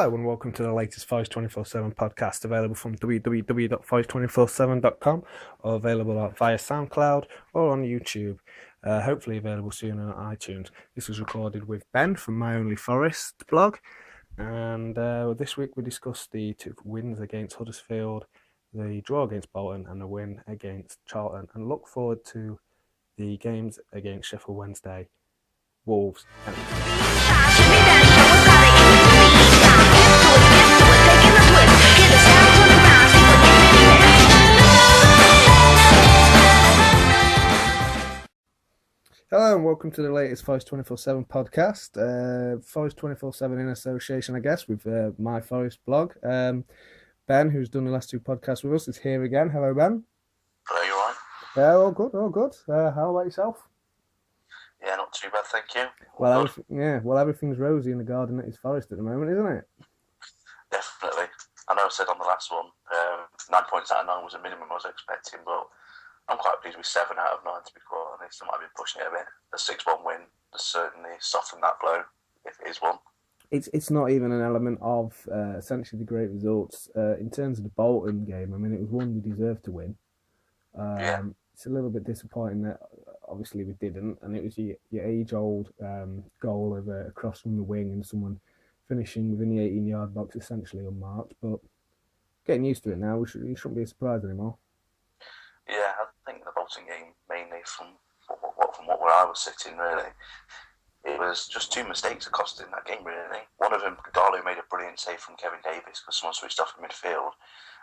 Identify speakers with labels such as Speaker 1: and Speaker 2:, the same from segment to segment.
Speaker 1: Hello and welcome to the latest Forest 24/7 podcast, available from www.forest247.com or available via SoundCloud or on YouTube. Hopefully available soon on iTunes. This was recorded with Ben from My Only Forest blog, and this week we discussed the two wins against Huddersfield, the draw against Bolton and the win against Charlton, and look forward to the games against Sheffield Wednesday, Wolves and Hello and welcome to the latest Forest 24/7 podcast. Forest 24/7 in association, I guess, with My Forest blog. Ben, who's done the last two podcasts with us, is here again. Hello, Ben.
Speaker 2: Hello, you alright?
Speaker 1: Yeah, all good, all good. How about yourself?
Speaker 2: Yeah, not too bad, thank you.
Speaker 1: Well, everything's rosy in the garden at his Forest at the moment, isn't it?
Speaker 2: Definitely. I know I said on the last one, 9 points out of 9 was a minimum I was expecting, but I'm quite pleased with 7 out of 9, to be quite honest. I might have been pushing it a bit. The 6-1 win has certainly softened that blow, if it is one.
Speaker 1: It's not even an element of essentially the great results. In terms of the Bolton game, I mean, it was one we deserved to win. It's a little bit disappointing that obviously we didn't, and it was your age-old goal of a cross from the wing and someone finishing within the 18-yard box essentially unmarked, but getting used to it now, it shouldn't be a surprise anymore.
Speaker 2: Yeah, I think the Bolton game, mainly from where I was sitting, really, it was just two mistakes that cost him that game, really. One of them, Darlow made a brilliant save from Kevin Davis because someone switched off in midfield,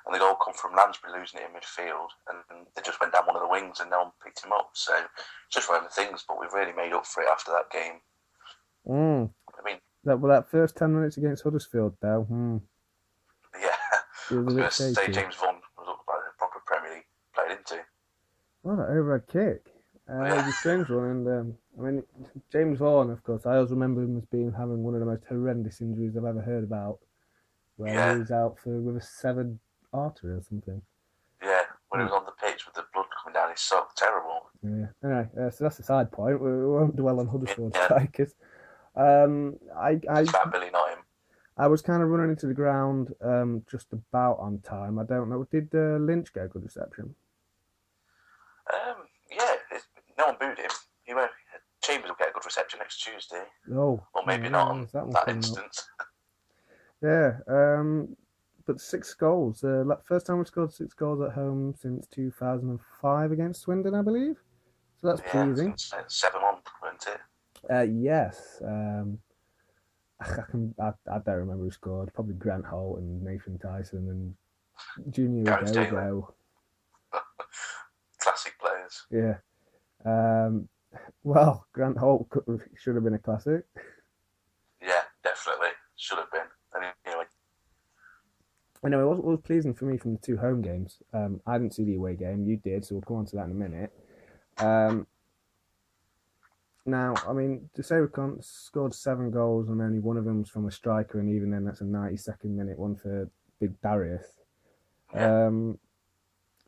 Speaker 2: and the goal come from Lansbury losing it in midfield, and they just went down one of the wings and no one picked him up. So just one of the things, but we've really made up for it after that game. I mean,
Speaker 1: that first 10 minutes against Huddersfield, though.
Speaker 2: Yeah, I was going to say James Vaughan was like a proper Premier League played into.
Speaker 1: What an overhead kick. It was a strange one, and I mean, James Vaughan, of course, I always remember him as having one of the most horrendous injuries I've ever heard about, where he was out with a severed artery or something.
Speaker 2: Yeah, when he was on the pitch with the blood coming down his sock, terrible.
Speaker 1: Yeah. Anyway, so that's a side point. We won't dwell on Huddersfield strikers.
Speaker 2: It's about Billy, not him.
Speaker 1: I was kind of running into the ground just about on time. I don't know. Did Lynch get a good reception?
Speaker 2: Yeah, no one booed him. Chambers will get a good reception next Tuesday.
Speaker 1: Oh,
Speaker 2: or maybe not on that instance.
Speaker 1: Yeah, but 6 goals. First time we scored 6 goals at home since 2005 against Swindon, I believe. So that's pleasing.
Speaker 2: 7-1, wasn't it?
Speaker 1: Yes. I don't remember who scored. Probably Grant Holt and Nathan Tyson and Junior Udogo.
Speaker 2: Classic players.
Speaker 1: Yeah. Well, Grant Holt should have been a classic.
Speaker 2: Yeah, definitely. Should have been.
Speaker 1: Anyway, what was pleasing for me from the 2 home games, I didn't see the away game. You did, so we'll come on to that in a minute. Now, I mean, to say we scored 7 goals and only one of them was from a striker, and even then that's a 92nd minute one for Big Darius.
Speaker 2: Yeah.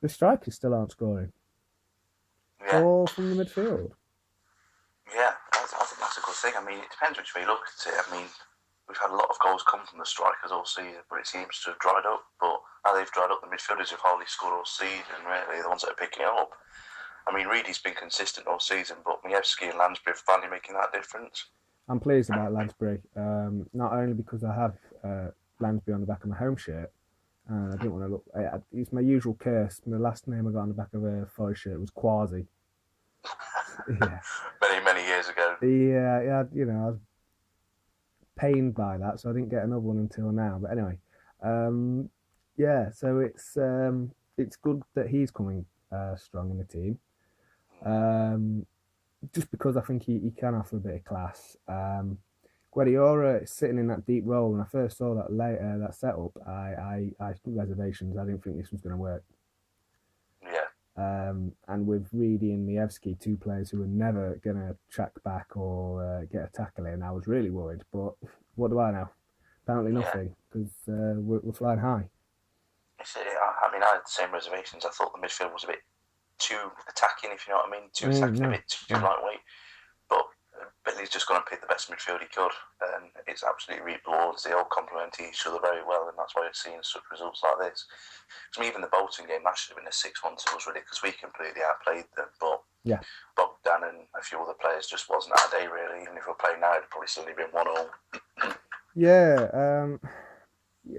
Speaker 1: The strikers still aren't scoring.
Speaker 2: Yeah.
Speaker 1: All from the midfield.
Speaker 2: Yeah, I think that's a good thing. I mean, it depends which way you look at it. I mean, we've had a lot of goals come from the strikers all season, but it seems to have dried up. But now they've dried up, the midfielders have hardly scored all season, really, the ones that are picking it up. I mean, Reedy's been consistent all season, but Mievski and Lansbury are finally making that difference.
Speaker 1: I'm pleased about Lansbury, not only because I have Lansbury on the back of my home shirt, and I didn't want to look. It's my usual curse. The last name I got on the back of a Forest shirt was Quasi. Yeah.
Speaker 2: many years ago.
Speaker 1: Yeah, I was pained by that, so I didn't get another one until now. But anyway, so it's good that he's coming strong in the team. Just because I think he can offer a bit of class. Guardiola is sitting in that deep role. When I first saw that setup, I had reservations. I didn't think this was going to work.
Speaker 2: Yeah.
Speaker 1: And with Reedy and Mievski, 2 players who were never going to track back or get a tackle in, I was really worried. But what do I know? Apparently nothing, because we're flying high.
Speaker 2: I mean, I had the same reservations. I thought the midfield was a bit too attacking, if you know what I mean. Too attacking, a bit too lightweight. But Billy's just gone and picked the best midfield he could, and it's absolutely reaped rewards. They all complement each other very well, and that's why you're seeing such results like this. For me, even the Bolton game, that should have been a 6-1 to us, really, because we completely outplayed them. But
Speaker 1: yeah,
Speaker 2: Bogdan and a few other players just wasn't our day, really. Even if we were playing now, it'd probably still have been 1-1.
Speaker 1: yeah.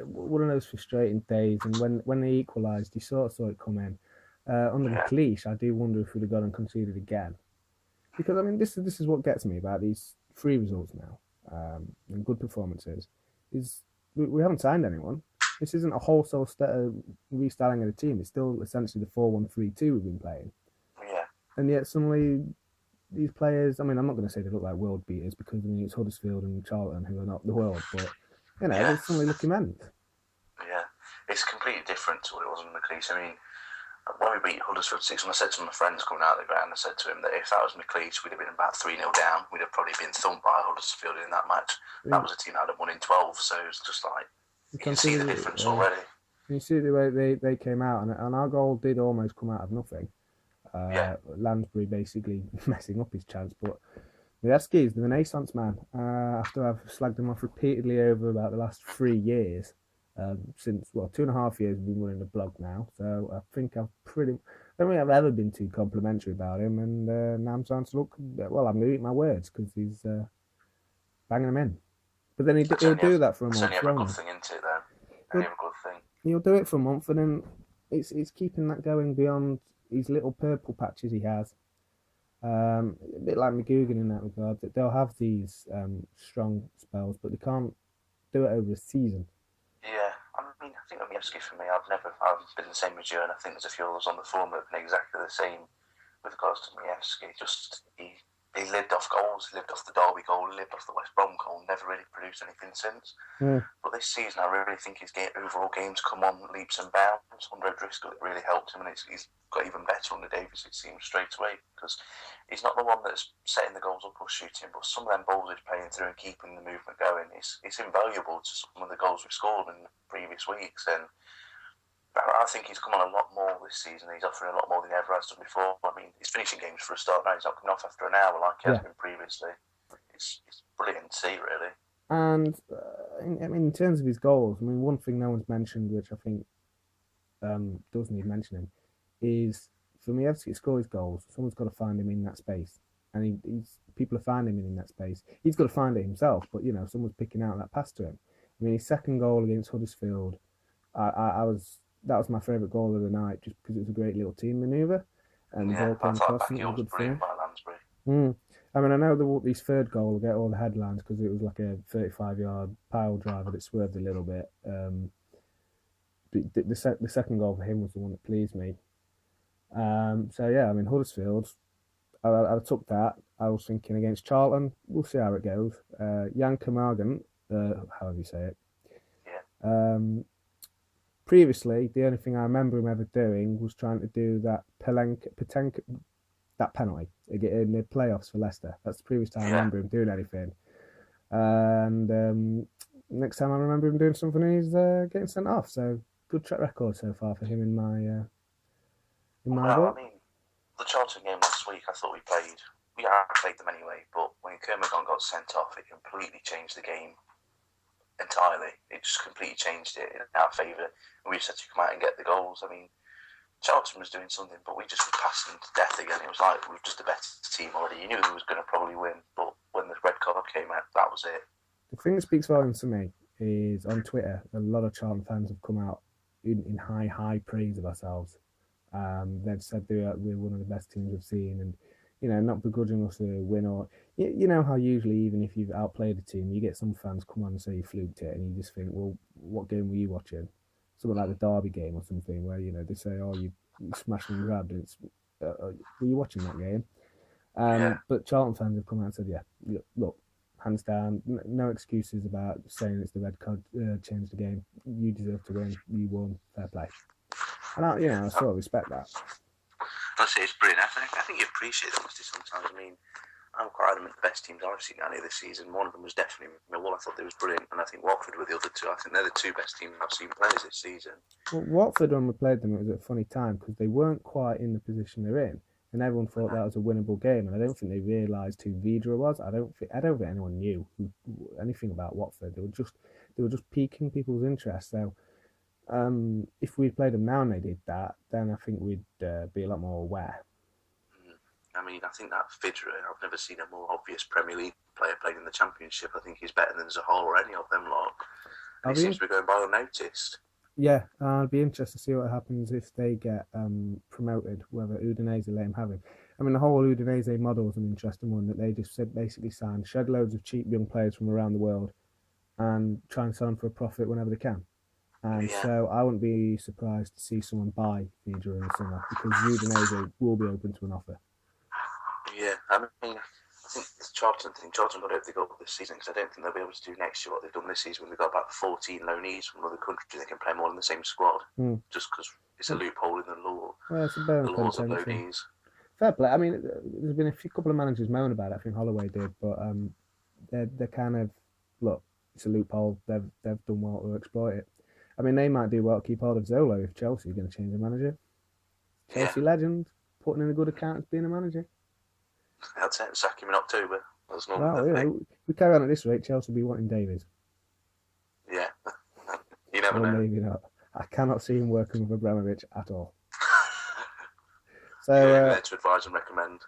Speaker 1: One of those frustrating days, and when they equalised, you sort of saw it come in. Under the cliche, I do wonder if we'd have gone and conceded again. Because, I mean, this is what gets me about these 3 results now, and good performances, is we haven't signed anyone. This isn't a wholesale restyling of the team. It's still essentially the 4-1-3-2 we've been playing.
Speaker 2: Yeah.
Speaker 1: And yet suddenly these players, I mean, I'm not going to say they look like world beaters because, I mean, it's Huddersfield and Charlton who are not the world, but, you know, they're suddenly looking immense.
Speaker 2: Yeah. It's completely different to what it was in the crease. I mean, when we beat Huddersfield 6-1, I said to my friends coming out of the ground, I said to him that if that was McLeish, we'd have been about 3-0 down. We'd have probably been thumped by Huddersfield in that match. Yeah. That was a team that had won in 12, so it's just like, you can see the difference already.
Speaker 1: You see the way they came out, and our goal did almost come out of nothing. Lansbury basically messing up his chance, but Mievski is the Renaissance man. After I've slagged him off repeatedly over about the last 3 years, since 2.5 years we've been running the blog now, so I think I don't think I've ever been too complimentary about him, and now I'm starting to look, well, I'm going to eat my words because he's banging them in. But then he'll do that for a month.
Speaker 2: It's only ever a good thing, isn't it, then? Only ever a good thing.
Speaker 1: He'll do it for a month, and then it's keeping that going beyond these little purple patches he has. A bit like McGugan in that regard, that they'll have these strong spells, but they can't do it over a season.
Speaker 2: Yeah, I mean, I think Mievski for me, I've been the same as you, and I think there's a few others on the forum that have been exactly the same with regards to Mievski. Just he lived off goals, he lived off the Derby goal, he lived off the West Brom goal, never really produced anything since.
Speaker 1: Yeah.
Speaker 2: But this season, I really think his overall game's come on leaps and bounds. Under O'Driscoll, it really helped him, and he's got even better under Davies, it seems, straight away, because he's not the one that's setting the goals up or shooting, but some of them balls he's playing through and keeping the movement going. It's invaluable to some of the goals we've scored in the previous weeks, and I think he's come on a lot more this season. He's offering a lot more than he ever has done before. I mean, he's finishing games for a start now. He's not coming off after an hour like he has been previously. It's brilliant to see, really.
Speaker 1: And, I mean, in terms of his goals, I mean, one thing no one's mentioned, which I think does need mentioning, is for Mievski to score his goals, someone's got to find him in that space. And people are finding him in that space. He's got to find it himself, but, you know, someone's picking out that pass to him. I mean, his second goal against Huddersfield, that was my favourite goal of the night, just because it was a great little team manoeuvre, and the ball came across and it was a good finish. I mean, I know his third goal will get all the headlines because it was like a 35-yard pile driver that swerved a little bit. The second goal for him was the one that pleased me. So yeah, I mean, Huddersfield, I took that. I was thinking against Charlton, we'll see how it goes. Jan Kermagan, however you say it.
Speaker 2: Yeah.
Speaker 1: Previously, the only thing I remember him ever doing was trying to do that that penalty in the playoffs for Leicester. That's the previous time I remember him doing anything. And next time I remember him doing something, he's getting sent off. So good track record so far for him in my book.
Speaker 2: I mean, the Charlton game last week, I thought we played them anyway. But when Kermagan got sent off, it completely changed the game. Entirely, it just completely changed it in our favour. We just had to come out and get the goals. I mean, Charlton was doing something, but we just were passing to death again. It was like we were just a better team already. You knew who was going to probably win, but when the red card came out, that was it.
Speaker 1: The thing that speaks volumes to me is on Twitter, a lot of Charlton fans have come out in high praise of ourselves. They've said we're one of the best teams we've seen, and you know, not begrudging us a win. Or you know how usually, even if you've outplayed a team, you get some fans come on and say you fluked it, and you just think, well, what game were you watching? Something like the Derby game or something, where, you know, they say, oh, you smashed and grabbed. It's were you watching that game? But Charlton fans have come out and said, yeah, look, hands down, no excuses about saying it's the red card changed the game. You deserve to win. You won. Fair play. And I sort of respect that.
Speaker 2: Honestly, it's brilliant. I think you appreciate that honesty sometimes. I mean, I'm quite adamant the best teams I've seen any of this season. One of them was definitely Millwall. I thought they was brilliant, and I think Watford were the other two. I think they're the two best teams I've seen play this season.
Speaker 1: Well, Watford, when we played them, it was a funny time because they weren't quite in the position they're in. and everyone thought that was a winnable game. And I don't think they realised who Vidra was. I don't think anyone knew anything about Watford. They were just piquing people's interest. So if we played them now and they did that, then I think we'd be a lot more aware.
Speaker 2: I mean, I think that Vidra, I've never seen a more obvious Premier League player playing in the Championship. I think he's better than Zahal or any of them lot. He seems to be going by unnoticed.
Speaker 1: Yeah, I'd be interested to see what happens if they get promoted, whether Udinese let him have him. I mean, the whole Udinese model is an interesting one, that they just basically shed loads of cheap young players from around the world and try and sell them for a profit whenever they can. And so I wouldn't be surprised to see someone buy Vidra in the summer, because Udinese will be open to an offer.
Speaker 2: Yeah, I mean, I think it's Charlton got over the goal this season, because I don't think they'll be able to do next year what they've done this season when they've got about 14 loanees from another country. They can play more in the same squad, just because it's a loophole in the law.
Speaker 1: Well, it's a the laws of loanees. Fair play. I mean, there's been a couple of managers moan about it. I think Holloway did, but they're kind of, look, it's a loophole. They've done well to exploit it. I mean, they might do well to keep hold of Zolo if Chelsea are going to change the manager. Chelsea legend, putting in a good account as being a manager.
Speaker 2: I'd say sack him in October. That's not
Speaker 1: we carry on at this rate, Chelsea will be wanting Davies.
Speaker 2: Yeah. You never know.
Speaker 1: Maybe not. I cannot see him working with Abramovich at all. So
Speaker 2: there to advise and recommend.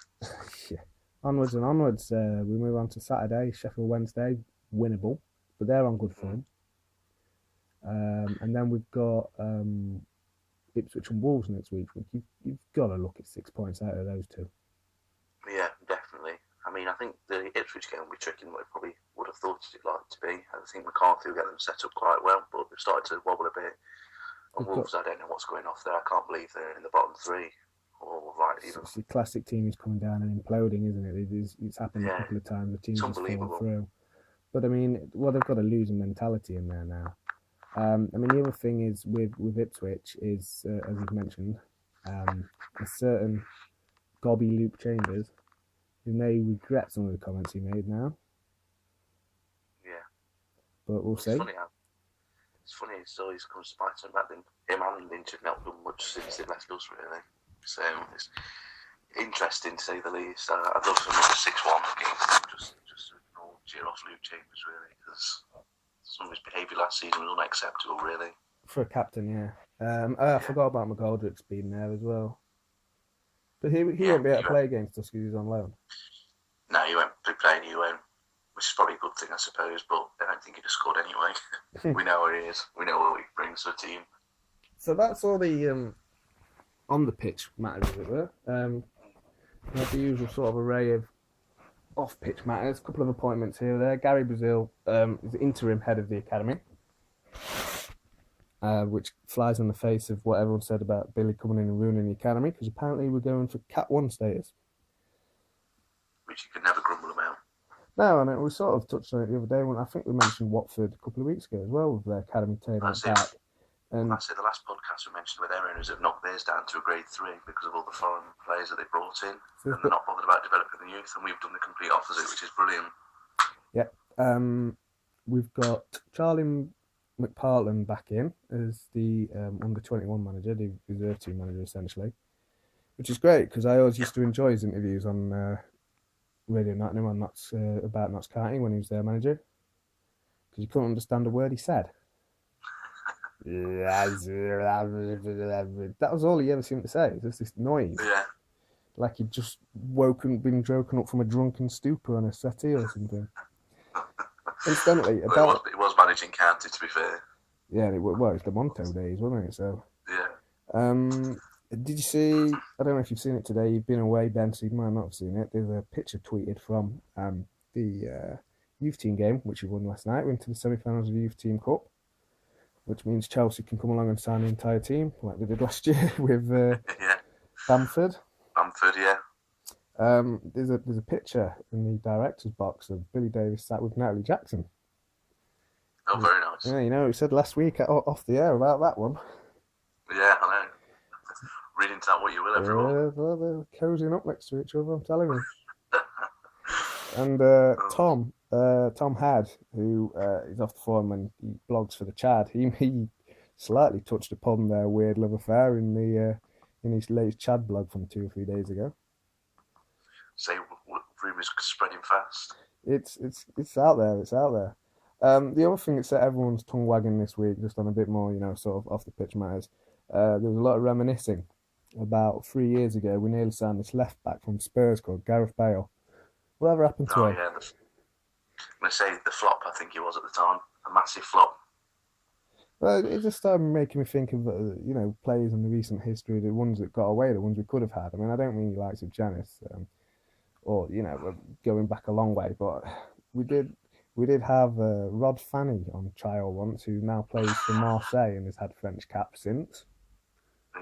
Speaker 1: Yeah. Onwards and onwards. We move on to Saturday, Sheffield Wednesday, winnable, but they're on good form. And then we've got Ipswich and Wolves next week. You've got to look at 6 points out of those two.
Speaker 2: Yeah, definitely. I mean, I think the Ipswich game will be tricky than what I probably would have thought it'd like to be. I think McCarthy will get them set up quite well, but they've started to wobble a bit. And Wolves, I don't know what's going off there. I can't believe they're in the bottom three.
Speaker 1: It's a classic team who's coming down and imploding, isn't it? It's happened a couple of times. The team's just fallen through. But I mean, they've got a losing mentality in there now. I mean, the other thing is with Ipswich is, as you've mentioned, a certain Gobby Luke Chambers, who may regret some of the comments he made now.
Speaker 2: Yeah.
Speaker 1: But we'll see.
Speaker 2: It's funny, it's always comes to bite him back. Him and Lynch have not done much since they left us, really. So it's interesting, to say the least. I'd love another 6-1 game, just to cheer off Luke Chambers, really, because some of his behaviour last season was unacceptable, really. For
Speaker 1: a captain, yeah. I forgot about McGoldrick's being there as well. But he won't be able to play against us because he's on loan.
Speaker 2: No, he won't be playing, which is probably a good thing, I suppose, but I don't think he'd have scored anyway. We know where he is. We know what he brings to the team.
Speaker 1: So that's all the on the pitch matters, as it were. We have the usual sort of array of off-pitch matters. A couple of appointments here or there. Gary Brazil is the interim head of the academy, which flies in the face of what everyone said about Billy coming in and ruining the academy, because apparently we're going for Cat 1 status.
Speaker 2: Which you could never grumble about.
Speaker 1: No, and we sort of touched on it the other day when I think we mentioned Watford a couple of weeks ago as well, with their academy table back.
Speaker 2: And I said the last podcast we mentioned with their owners have knocked theirs down to a grade 3 because of all the foreign players that they brought in, and they're not bothered about developing the youth, and we've done the complete opposite, which is brilliant.
Speaker 1: Yeah. We've got Charlie McPartland back in as the under-21 manager, the reserve team manager essentially, which is great because I always used to enjoy his interviews on Radio Nottingham about Notts County when he was their manager, because you couldn't understand a word he said. That was all he ever seemed to say. Just this noise.
Speaker 2: Yeah.
Speaker 1: Like he'd just been woken up from a drunken stupor on a settee or something. Incidentally,
Speaker 2: it was managing county, to be fair.
Speaker 1: Yeah, it was the Monto days, wasn't it? So.
Speaker 2: Yeah.
Speaker 1: Did you see? I don't know if you've seen it today. You've been away, Ben, so you might not have seen it. There's a picture tweeted from the youth team game, which we won last night. We're into the semi-finals of the Youth Team Cup, which means Chelsea can come along and sign the entire team, like they did last year with Bamford.
Speaker 2: Bamford, yeah.
Speaker 1: There's a picture in the director's box of Billy Davies sat with Natalie Jackson.
Speaker 2: Oh, very nice.
Speaker 1: Yeah, he said last week off the air about that one.
Speaker 2: Yeah, I know. Read into that what you will, everyone.
Speaker 1: They're cozying up next to each other, I'm telling you. And Tom Had, who is off the forum and he blogs for the Chad, he slightly touched upon their weird love affair in his latest Chad blog from 2 or 3 days ago.
Speaker 2: say rumours spreading fast.
Speaker 1: It's out there. It's out there. The other thing that set everyone's tongue wagging this week, just on a bit more, sort of off the pitch matters, there was a lot of reminiscing. About 3 years ago, we nearly signed this left back from Spurs called Gareth Bale. Whatever happened to him?
Speaker 2: Yeah, I'm going to say the flop. I think he was at the time a massive flop.
Speaker 1: Well, it just started making me think of players in the recent history, the ones that got away, the ones we could have had. I mean, I don't mean the likes of Janice, or we're going back a long way, but we did have Rod Fanny on trial once, who now plays for Marseille and has had French caps since.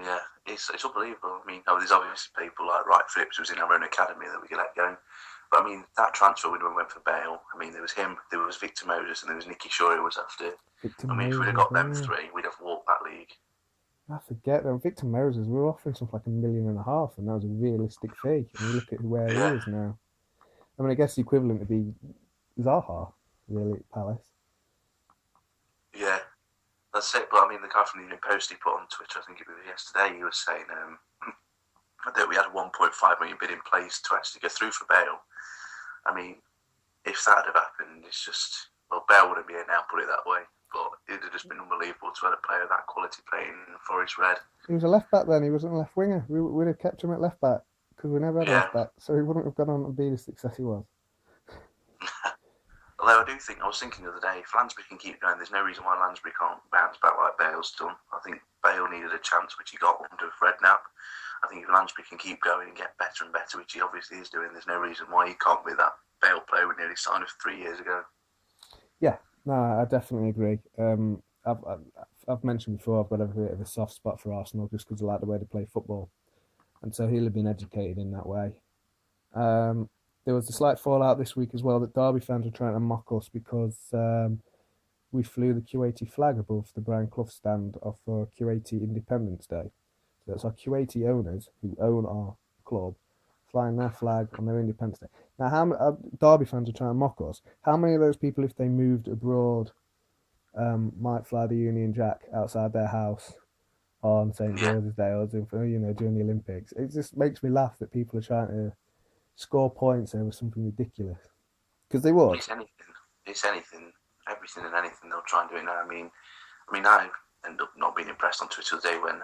Speaker 2: Yeah, it's unbelievable. I mean, there's obviously people like Wright Phillips, who was in our own academy, that we could let go. But I mean, that transfer when we went for Bale, I mean, there was him, there was Victor Moses, and there was Nicky Shaw who was after. If we'd have got them three, we'd have walked that league.
Speaker 1: I forget them. Victor Moses, we were offering something like $1.5 million, and that was a realistic fee. And you look at where he is now. I mean, I guess the equivalent would be Zaha, really, at Palace.
Speaker 2: Yeah, that's it. But I mean, the guy from the Evening Post, he put on Twitter, I think it was yesterday, he was saying that we had a 1.5 million bid in place to actually go through for Bale. I mean, if that had happened, it's just, well, Bale wouldn't be here now, put it that way. But it would have just been unbelievable to have a player of that quality playing Forest Red.
Speaker 1: He was a left back then, he wasn't a left winger. We would have kept him at left back, because we never had a left back, so he wouldn't have gone on to be the success he was.
Speaker 2: Although I was thinking the other day, if Lansbury can keep going, there's no reason why Lansbury can't bounce back like Bale's done. I think Bale needed a chance, which he got under Redknapp. I think if Lansbury can keep going and get better and better, which he obviously is doing, there's no reason why he can't be that Bale player we nearly signed 3 years ago.
Speaker 1: Yeah, no, I definitely agree. I've mentioned before, I've got a bit of a soft spot for Arsenal just because I like the way they play football. And so he'll have been educated in that way. There was a slight fallout this week as well that Derby fans were trying to mock us because we flew the Q80 flag above the Brian Clough stand of Q80 Independence Day. So that's our Q80 owners who own our club flying their flag on their Independence Day. Now, how Derby fans are trying to mock us. How many of those people, if they moved abroad, might fly the Union Jack outside their house on St. George's Day or during the Olympics? It just makes me laugh that people are trying to score points over something ridiculous, because they would.
Speaker 2: It's anything, everything and anything. They'll try and do it now. I mean, I end up not being impressed on Twitter the day when,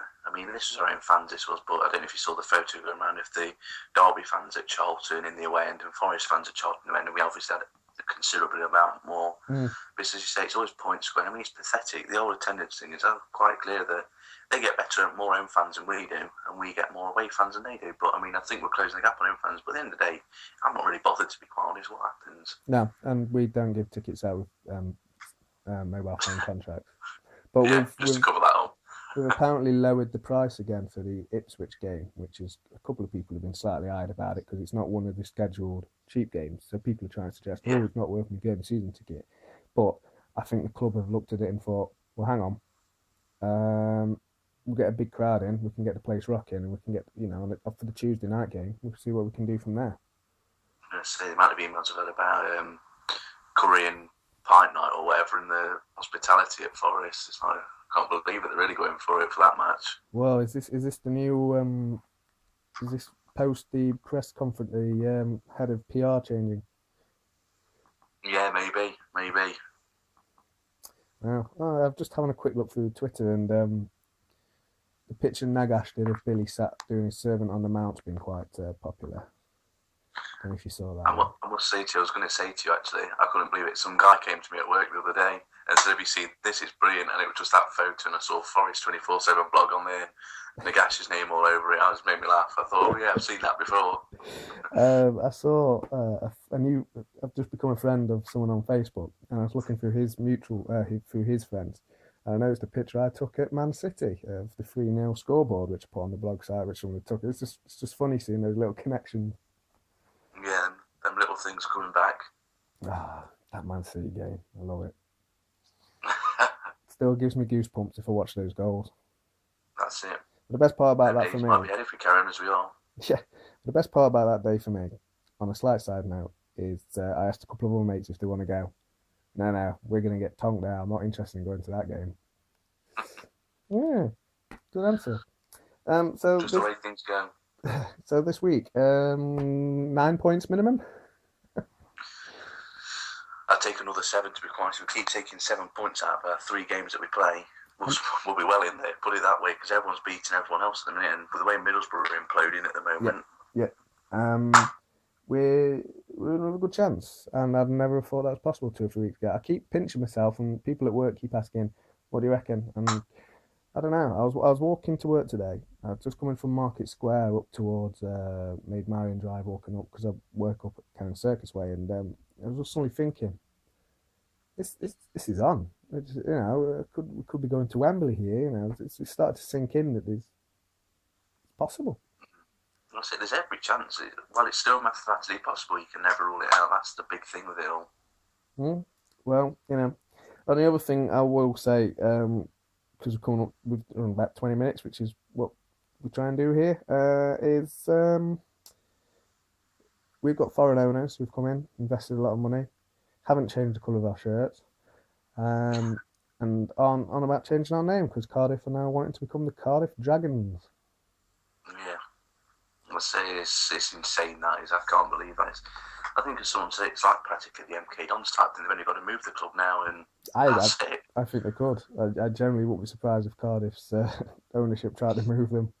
Speaker 2: this was our own fans, this was, but I don't know if you saw the photo going around of the Derby fans at Charlton in the away end and Forest fans at Charlton in the away end, and we obviously had a considerable amount more. But as you say, it's always points scoring. I mean, it's pathetic. The whole attendance thing is quite clear that they get better, more home fans than we do, and we get more away fans than they do. But I think we're closing the gap on home fans. But at the end of the day, I'm not really bothered, to be quite honest, what happens.
Speaker 1: No, and we don't give tickets out with mobile phone contracts. But
Speaker 2: just to cover that up.
Speaker 1: We've apparently lowered the price again for the Ipswich game, which is a couple of people have been slightly eyed about it because it's not one of the scheduled cheap games. So people are trying to suggest, it's not worth me getting a season ticket. But I think the club have looked at it and thought, well, hang on. We'll get a big crowd in, we can get the place rocking, and we can get, up for the Tuesday night game, we'll see what we can do from there.
Speaker 2: I'm going to say the amount of emails I've had about curry and pint night or whatever in the hospitality at Forest. It's like, I can't believe it, they're really going for it for that match.
Speaker 1: Well, is this the new, is this post the press conference, the head of PR changing?
Speaker 2: Yeah, maybe.
Speaker 1: Well, I've just having a quick look through Twitter, and the picture Nagash did of Billy sat doing his servant on the mount's been quite popular. I don't know if you saw that.
Speaker 2: I must say to you, I was going to say to you actually, I couldn't believe it. Some guy came to me at work the other day and said, have you seen, this is brilliant, and it was just that photo, and I saw Forest 24/7 blog on there, Nagash's name all over it. It just made me laugh. I thought, I've seen that before.
Speaker 1: I saw I've just become a friend of someone on Facebook, and I was looking through his through his friends, and I noticed a picture I took at Man City of the 3-0 scoreboard, which I put on the blog site, which someone took. It's just funny seeing those little connections.
Speaker 2: Yeah, them little things coming back.
Speaker 1: That Man City game, I love it. Still gives me goosebumps if I watch those goals.
Speaker 2: That's it.
Speaker 1: But the best part about that for me,
Speaker 2: might be headed for Karen as we are.
Speaker 1: Yeah, the best part about that day for me, on a slight side note, is I asked a couple of other mates if they want to go. No, we're going to get tonked now. I'm not interested in going to that game. Yeah, good answer. So
Speaker 2: just the way things go.
Speaker 1: So this week, 9 points minimum.
Speaker 2: I'd take another 7 to be quite honest. If we keep taking 7 points out of 3 games that we play, we'll be well in there. Put it that way, because everyone's beating everyone else at the minute, and with the way Middlesbrough are imploding at the moment.
Speaker 1: Yeah. We're in a good chance, and I'd never thought that was possible 2 or 3 weeks ago. I keep pinching myself, and people at work keep asking, "What do you reckon?" And I don't know. I was walking to work today. I was just coming from Market Square up towards Maid Marian Drive, walking up because I work up at Cannon Circus Way, and I was just suddenly thinking, this is on. We could be going to Wembley here. It's started to sink in that it's possible.
Speaker 2: I say there's every chance. While it's still mathematically possible, you can never rule it out. That's the big thing with it all.
Speaker 1: Well, and the other thing I will say, because we're coming up with about 20 minutes, which is what we try and do here, is we've got foreign owners who've come in, invested a lot of money, haven't changed the colour of our shirts, and on about changing our name because Cardiff are now wanting to become the Cardiff Dragons.
Speaker 2: Yeah. I say it's insane, that is. I can't believe that. I think as someone said, it's like practically the MK Dons type thing. They've only got to move the club now, and that's it.
Speaker 1: I think they could. I generally wouldn't be surprised if Cardiff's ownership tried to move them.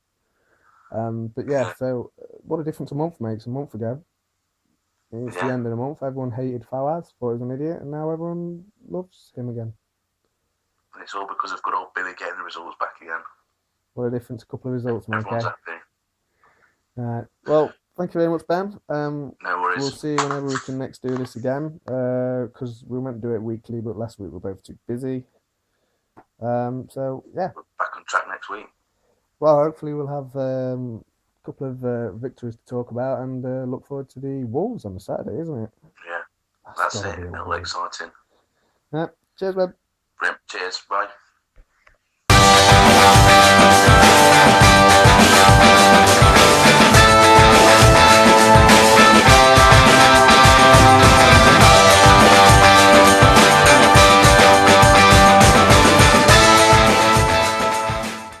Speaker 1: But yeah, so what a difference a month makes. A month ago, it's the end of the month. Everyone hated Fawaz, thought he was an idiot, and now everyone loves him again.
Speaker 2: And it's all because of good old Billy getting the results back again.
Speaker 1: What a difference a couple of results make.
Speaker 2: Everyone's happy.
Speaker 1: Well, thank you very much, Ben.
Speaker 2: No worries.
Speaker 1: We'll see whenever we can next do this again, because we meant to do it weekly, but last week we were both too busy. So, yeah.
Speaker 2: We're back on track next week.
Speaker 1: Well, hopefully we'll have a couple of victories to talk about, and look forward to the Wolves on the Saturday, isn't it?
Speaker 2: Yeah, that's it. It'll be exciting.
Speaker 1: Cheers, Ben.
Speaker 2: Cheers, bye.